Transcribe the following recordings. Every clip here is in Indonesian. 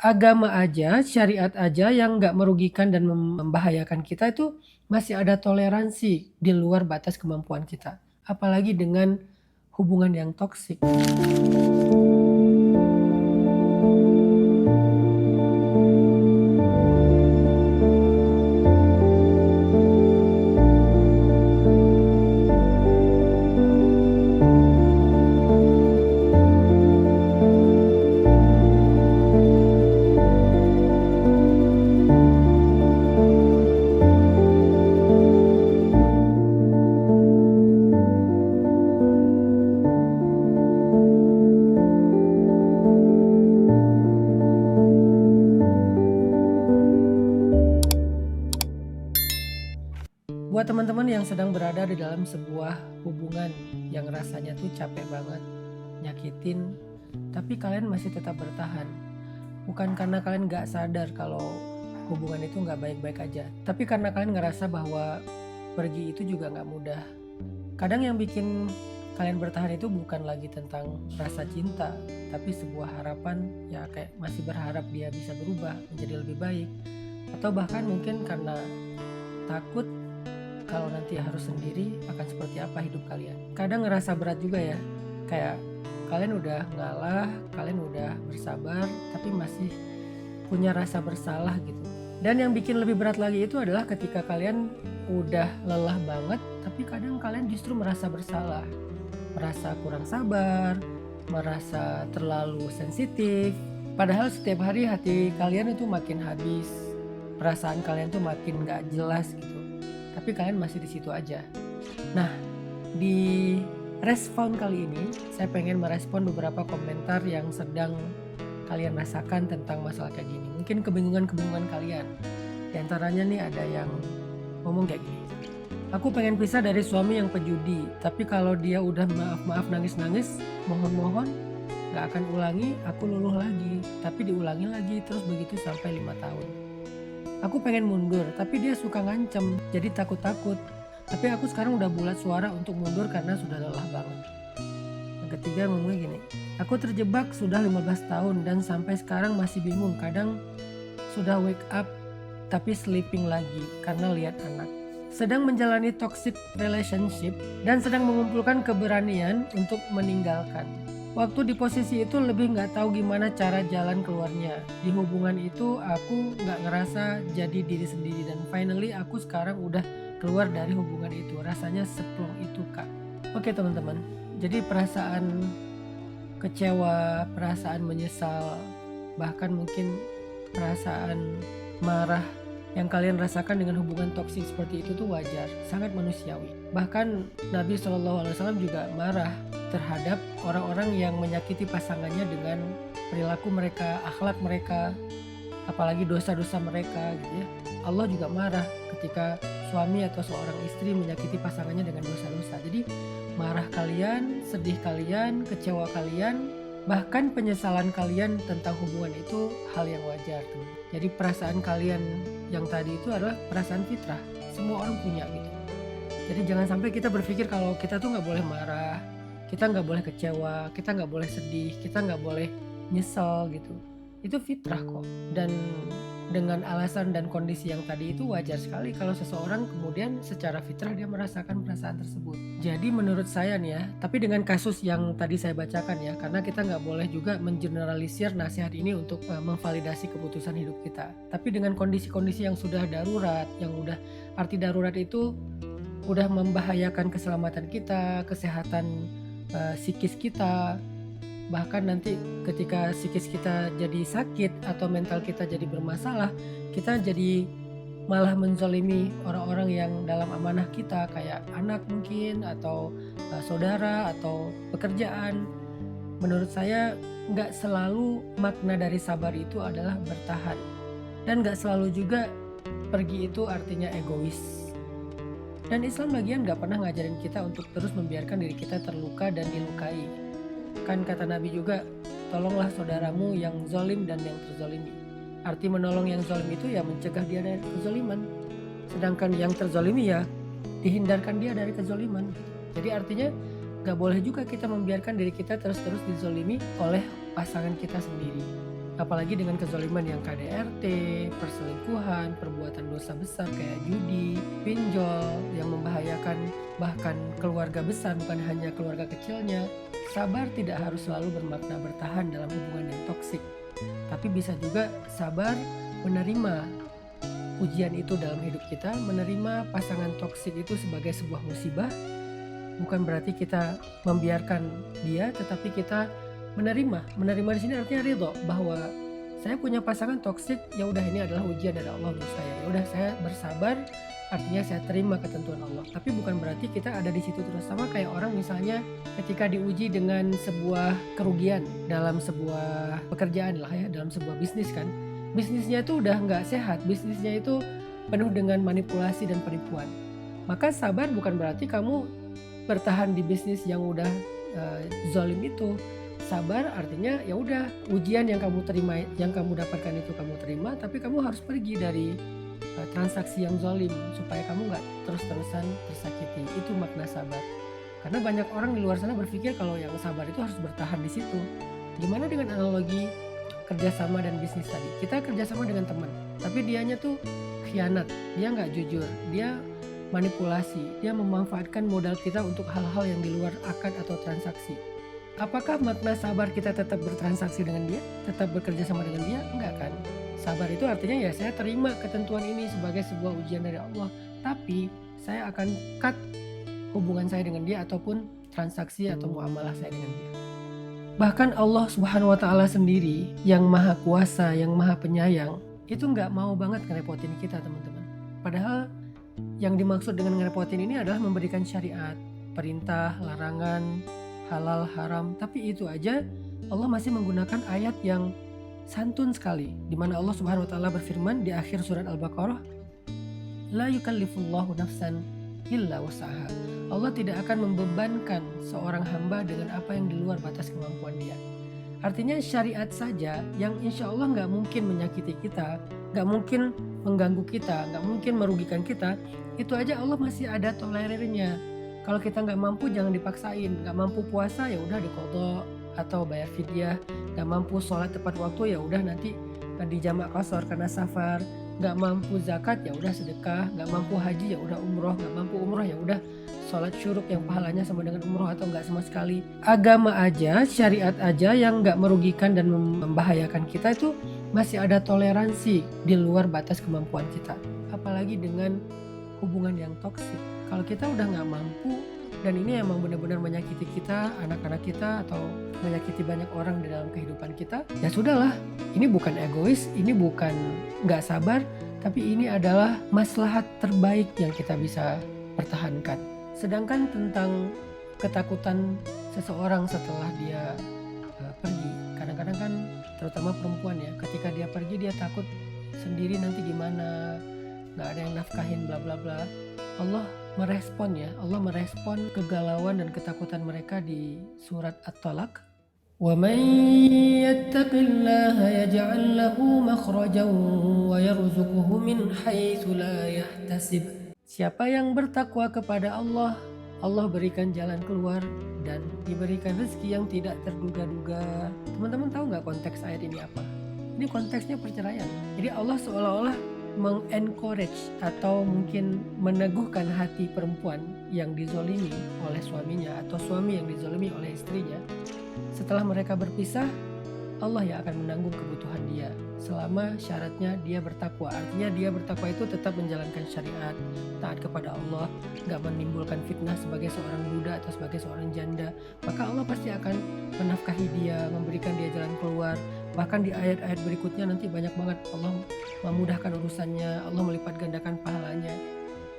agama aja, syariat aja yang nggak merugikan dan membahayakan kita itu masih ada toleransi di luar batas kemampuan kita. Apalagi dengan hubungan yang toksik. Buat teman-teman yang sedang berada di dalam sebuah hubungan yang rasanya tuh capek banget, nyakitin, tapi kalian masih tetap bertahan. Bukan karena kalian gak sadar kalau hubungan itu gak baik-baik aja, tapi karena kalian ngerasa bahwa pergi itu juga gak mudah. Kadang yang bikin kalian bertahan itu bukan lagi tentang rasa cinta, tapi sebuah harapan ya kayak masih berharap dia bisa berubah menjadi lebih baik. Atau bahkan mungkin karena takut kalau nanti harus sendiri akan seperti apa hidup kalian. Kadang ngerasa berat juga ya, kayak kalian udah ngalah, kalian udah bersabar, tapi masih punya rasa bersalah gitu. Dan yang bikin lebih berat lagi itu adalah ketika kalian udah lelah banget, tapi kadang kalian justru merasa bersalah, merasa kurang sabar, merasa terlalu sensitif. Padahal setiap hari hati kalian itu makin habis, perasaan kalian tuh makin gak jelas gitu. Tapi kalian masih di situ aja. Nah, di respon kali ini saya pengen merespon beberapa komentar yang sedang kalian rasakan tentang masalah kayak gini. Mungkin kebingungan-kebingungan kalian. Di antaranya nih ada yang ngomong kayak gini. Aku pengen pisah dari suami yang pejudi, tapi kalau dia udah maaf-maaf nangis-nangis, mohon-mohon gak akan ulangi, aku luluh lagi. Tapi diulangi lagi terus begitu sampai 5 tahun. Aku pengen mundur, tapi dia suka ngancem, jadi takut-takut. Tapi aku sekarang udah bulat suara untuk mundur karena sudah lelah banget. Yang ketiga ngomongnya gini, aku terjebak sudah 15 tahun dan sampai sekarang masih bingung. Kadang sudah wake up, tapi sleeping lagi karena lihat anak. Sedang menjalani toxic relationship dan sedang mengumpulkan keberanian untuk meninggalkan. Waktu di posisi itu lebih gak tahu gimana cara jalan keluarnya. Di hubungan itu aku gak ngerasa jadi diri sendiri. Dan finally aku sekarang udah keluar dari hubungan itu. Rasanya seplong itu kak. Oke teman-teman, jadi perasaan kecewa, perasaan menyesal, bahkan mungkin perasaan marah yang kalian rasakan dengan hubungan toksik seperti itu tuh wajar, sangat manusiawi. Bahkan Nabi SAW juga marah terhadap orang-orang yang menyakiti pasangannya dengan perilaku mereka, akhlak mereka, apalagi dosa-dosa mereka gitu ya. Allah juga marah ketika suami atau seorang istri menyakiti pasangannya dengan dosa-dosa. Jadi marah kalian, sedih kalian, kecewa kalian, bahkan penyesalan kalian tentang hubungan itu hal yang wajar tuh. Jadi perasaan kalian yang tadi itu adalah perasaan fitrah, semua orang punya gitu. Jadi jangan sampai kita berpikir kalau kita tuh gak boleh marah, kita gak boleh kecewa, kita gak boleh sedih, kita gak boleh nyesel gitu. Itu fitrah kok. Dan dengan alasan dan kondisi yang tadi itu wajar sekali kalau seseorang kemudian secara fitrah dia merasakan perasaan tersebut. Jadi menurut saya nih ya, tapi dengan kasus yang tadi saya bacakan ya, karena kita nggak boleh juga mengeneralisir nasihat ini untuk memvalidasi keputusan hidup kita. Tapi dengan kondisi-kondisi yang sudah darurat, yang udah arti darurat itu udah membahayakan keselamatan kita, kesehatan psikis kita, bahkan nanti ketika psikis kita jadi sakit atau mental kita jadi bermasalah, kita jadi malah menzolimi orang-orang yang dalam amanah kita, kayak anak mungkin, atau saudara, atau pekerjaan. Menurut saya gak selalu makna dari sabar itu adalah bertahan, dan gak selalu juga pergi itu artinya egois. Dan Islam lagian gak pernah ngajarin kita untuk terus membiarkan diri kita terluka dan dilukai. Kan kata Nabi juga, tolonglah saudaramu yang zolim dan yang terzolimi. Arti menolong yang zolim itu ya mencegah dia dari kezoliman. Sedangkan yang terzolimi ya dihindarkan dia dari kezoliman. Jadi artinya gak boleh juga kita membiarkan diri kita terus-terus dizolimi oleh pasangan kita sendiri. Apalagi dengan kezaliman yang KDRT, perselingkuhan, perbuatan dosa besar kayak judi, pinjol yang membahayakan bahkan keluarga besar, bukan hanya keluarga kecilnya. Sabar tidak harus selalu bermakna bertahan dalam hubungan yang toksik, tapi bisa juga sabar menerima ujian itu dalam hidup kita, menerima pasangan toksik itu sebagai sebuah musibah. Bukan berarti kita membiarkan dia, tetapi kita menerima di sini artinya ridho bahwa saya punya pasangan toksik, ya udah ini adalah ujian dari Allah untuk saya. Ya udah saya bersabar, artinya saya terima ketentuan Allah. Tapi bukan berarti kita ada di situ terus. Sama kayak orang misalnya ketika diuji dengan sebuah kerugian dalam sebuah pekerjaan lah ya, dalam sebuah bisnis kan. Bisnisnya itu udah nggak sehat, bisnisnya itu penuh dengan manipulasi dan penipuan. Maka sabar bukan berarti kamu bertahan di bisnis yang udah zalim itu. Sabar artinya ya udah ujian yang kamu terima, yang kamu dapatkan itu kamu terima, tapi kamu harus pergi dari transaksi yang zalim supaya kamu nggak terus-terusan tersakiti. Itu makna sabar. Karena banyak orang di luar sana berpikir kalau yang sabar itu harus bertahan di situ. Gimana dengan analogi kerjasama dan bisnis tadi? Kita kerjasama dengan teman, tapi dianya tuh khianat, dia nggak jujur, dia manipulasi, dia memanfaatkan modal kita untuk hal-hal yang di luar akad atau transaksi. Apakah makna sabar kita tetap bertransaksi dengan dia, tetap bekerja sama dengan dia? Enggak kan? Sabar itu artinya ya saya terima ketentuan ini sebagai sebuah ujian dari Allah, tapi saya akan cut hubungan saya dengan dia ataupun transaksi atau muamalah saya dengan dia. Bahkan Allah Subhanahu wa Ta'ala sendiri yang maha kuasa, yang maha penyayang, itu nggak mau banget ngerepotin kita teman-teman. Padahal yang dimaksud dengan ngerepotin ini adalah memberikan syariat, perintah, larangan, halal, haram. Tapi itu aja Allah masih menggunakan ayat yang santun sekali, di mana Allah Subhanahu wa Ta'ala berfirman di akhir surat Al-Baqarah, la yukallifullahu nafsan illa wus'aha. Allah tidak akan membebankan seorang hamba dengan apa yang di luar batas kemampuan dia. Artinya syariat saja yang insya Allah nggak mungkin menyakiti kita, nggak mungkin mengganggu kita, nggak mungkin merugikan kita, itu aja Allah masih ada tolerirnya. Kalau kita nggak mampu jangan dipaksain, nggak mampu puasa ya udah diqadha atau bayar fidyah, nggak mampu sholat tepat waktu ya udah nanti di jamak qasar karena safar, nggak mampu zakat ya udah sedekah, nggak mampu haji ya udah umroh, nggak mampu umroh ya udah sholat syuruk yang pahalanya sama dengan umroh atau nggak sama sekali. Agama aja, syariat aja yang nggak merugikan dan membahayakan kita itu masih ada toleransi di luar batas kemampuan kita. Apalagi dengan hubungan yang toksik. Kalau kita udah nggak mampu dan ini emang benar-benar menyakiti kita, anak-anak kita atau menyakiti banyak orang di dalam kehidupan kita, ya sudahlah. Ini bukan egois, ini bukan nggak sabar, tapi ini adalah maslahat terbaik yang kita bisa pertahankan. Sedangkan tentang ketakutan seseorang setelah dia pergi, kadang-kadang kan terutama perempuan ya, ketika dia pergi dia takut sendiri nanti gimana, nggak ada yang nafkahin bla bla bla. Allah merespon ya, Allah merespon kegalauan dan ketakutan mereka di surat At-Talaq. وَمَنْ يَتَّقِ اللَّهَ يَجْعَلْ لَهُ مَخْرَجًا وَيَرْزُقْهُ مِنْ حَيْثُ لَا يَحْتَسِبُ. Siapa yang bertakwa kepada Allah, Allah berikan jalan keluar dan diberikan rezeki yang tidak terduga-duga. Teman-teman tahu nggak konteks ayat ini apa? Ini konteksnya perceraian. Jadi Allah seolah-olah mengencourage atau mungkin meneguhkan hati perempuan yang dizolimi oleh suaminya atau suami yang dizolimi oleh istrinya. Setelah mereka berpisah, Allah yang akan menanggung kebutuhan dia selama syaratnya dia bertakwa. Artinya dia bertakwa itu tetap menjalankan syariat, taat kepada Allah, gak menimbulkan fitnah sebagai seorang duda atau sebagai seorang janda. Maka Allah pasti akan menafkahi dia, memberikan dia jalan keluar. Bahkan di ayat-ayat berikutnya nanti banyak banget Allah memudahkan urusannya, Allah melipat gandakan pahalanya.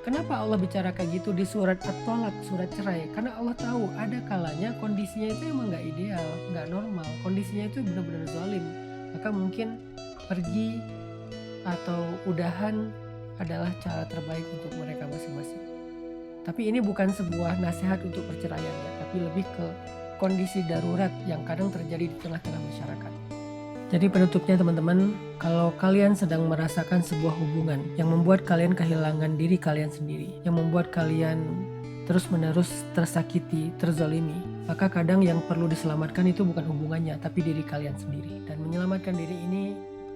Kenapa Allah bicara kayak gitu di surat At-Talaq, surat cerai? Karena Allah tahu ada kalanya kondisinya itu emang gak ideal, gak normal. Kondisinya itu benar-benar zalim. Maka mungkin pergi atau udahan adalah cara terbaik untuk mereka masing-masing. Tapi ini bukan sebuah nasihat untuk perceraian ya, tapi lebih ke kondisi darurat yang kadang terjadi di tengah-tengah masyarakat. Jadi penutupnya teman-teman, kalau kalian sedang merasakan sebuah hubungan yang membuat kalian kehilangan diri kalian sendiri, yang membuat kalian terus-menerus tersakiti, terzalimi, maka kadang yang perlu diselamatkan itu bukan hubungannya, tapi diri kalian sendiri. Dan menyelamatkan diri ini,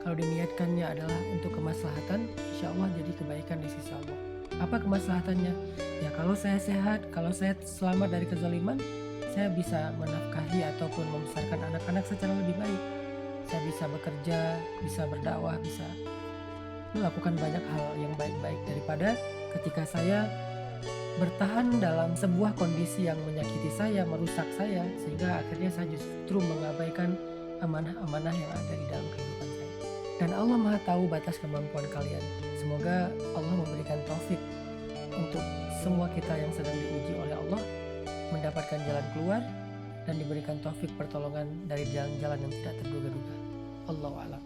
kalau diniatkannya adalah untuk kemaslahatan, insya Allah jadi kebaikan di sisi Allah. Apa kemaslahatannya? Ya kalau saya sehat, kalau saya selamat dari kezaliman, saya bisa menafkahi ataupun membesarkan anak-anak secara lebih baik. Saya bisa bekerja, bisa berdakwah, bisa melakukan banyak hal yang baik-baik daripada ketika saya bertahan dalam sebuah kondisi yang menyakiti saya, merusak saya, sehingga akhirnya saya justru mengabaikan amanah-amanah yang ada di dalam kehidupan saya. Dan Allah Maha tahu batas kemampuan kalian. Semoga Allah memberikan taufik untuk semua kita yang sedang diuji oleh Allah mendapatkan jalan keluar dan diberikan taufik pertolongan dari jalan-jalan yang tidak terduga-duga. Allahu a'lam.